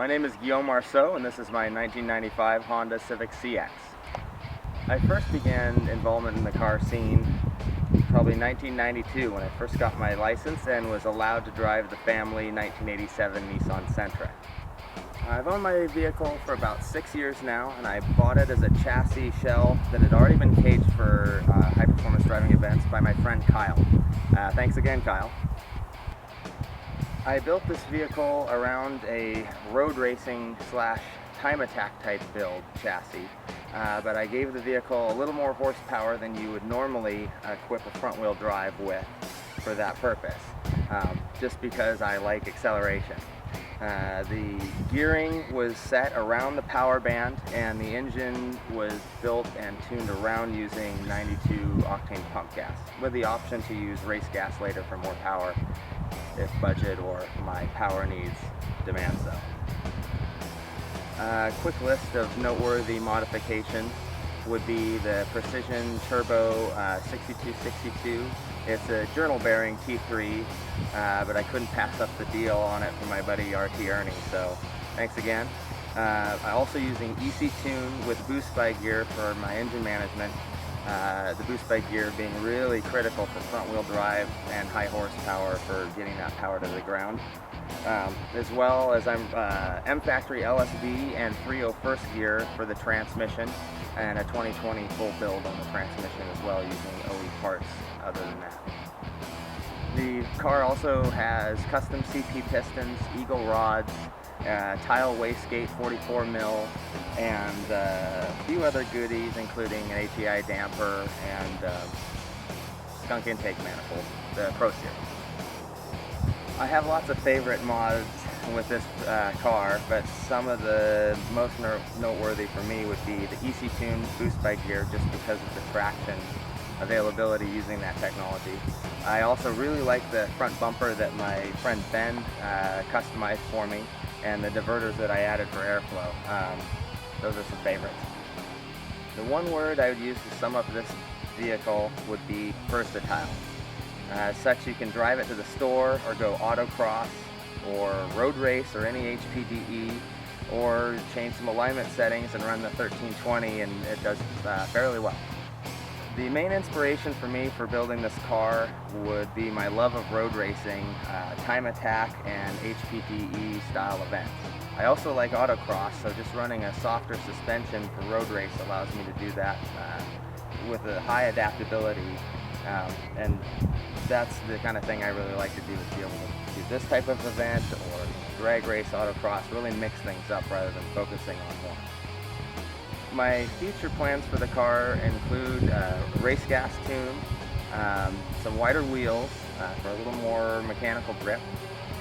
My name is Guillaume Marceau, and this is my 1995 Honda Civic CX. I first began involvement in the car scene probably 1992 when I first got my license and was allowed to drive the family 1987 Nissan Sentra. I've owned my vehicle for about 6 years now, and I bought it as a chassis shell that had already been caged for high-performance driving events by my friend Kyle. Thanks again, Kyle. I built this vehicle around a road racing / time attack type build chassis, but I gave the vehicle a little more horsepower than you would normally equip a front wheel drive with for that purpose, just because I like acceleration. The gearing was set around the power band, and the engine was built and tuned around using 92 octane pump gas, with the option to use race gas later for more power if budget or my power needs demand so. A quick list of noteworthy modifications would be the Precision Turbo 6262. It's a journal bearing T3, but I couldn't pass up the deal on it from my buddy RT Ernie, so thanks again. I'm also using EC Tune with boost by gear for my engine management. The boost by gear being really critical for front wheel drive and high horsepower for getting that power to the ground. As well as I'm M Factory LSB and 3.0 first gear for the transmission, and a 2020 full build on the transmission as well using OE parts other than that. The car also has custom CP pistons, eagle rods, tile wastegate 44 mil, and a few other goodies including an HEI damper and skunk intake manifold, the Pro Series. I have lots of favorite mods with this car, but some of the most noteworthy for me would be the EC Tune boost by gear, just because of the traction availability using that technology. I also really like the front bumper that my friend Ben customized for me, and the diverters that I added for airflow. Those are some favorites. The one word I would use to sum up this vehicle would be versatile. As such, you can drive it to the store or go autocross or road race or any HPDE, or change some alignment settings and run the 1320, and it does fairly well. The main inspiration for me for building this car would be my love of road racing, time attack, and HPDE style events. I also like autocross, so just running a softer suspension for road race allows me to do that with a high adaptability, and that's the kind of thing I really like to do, is be able to do this type of event or drag race, autocross, really mix things up rather than focusing on one. My future plans for the car include a race gas tune, some wider wheels for a little more mechanical grip,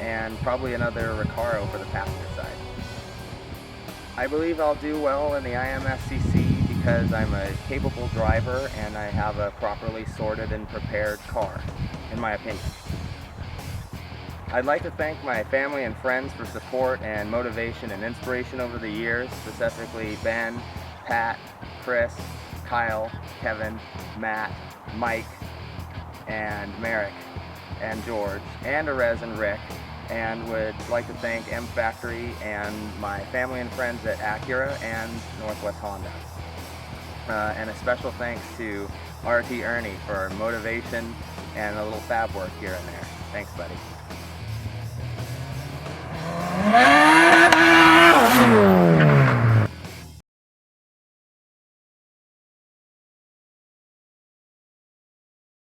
and probably another Recaro for the passenger side. I believe I'll do well in the IMSCC because I'm a capable driver and I have a properly sorted and prepared car, in my opinion. I'd like to thank my family and friends for support and motivation and inspiration over the years, specifically Ben, Pat, Chris, Kyle, Kevin, Matt, Mike, and Merrick, and George, and Arez and Rick, and would like to thank M Factory and my family and friends at Acura and Northwest Honda. And a special thanks to RT Ernie for motivation and a little fab work here and there. Thanks, buddy.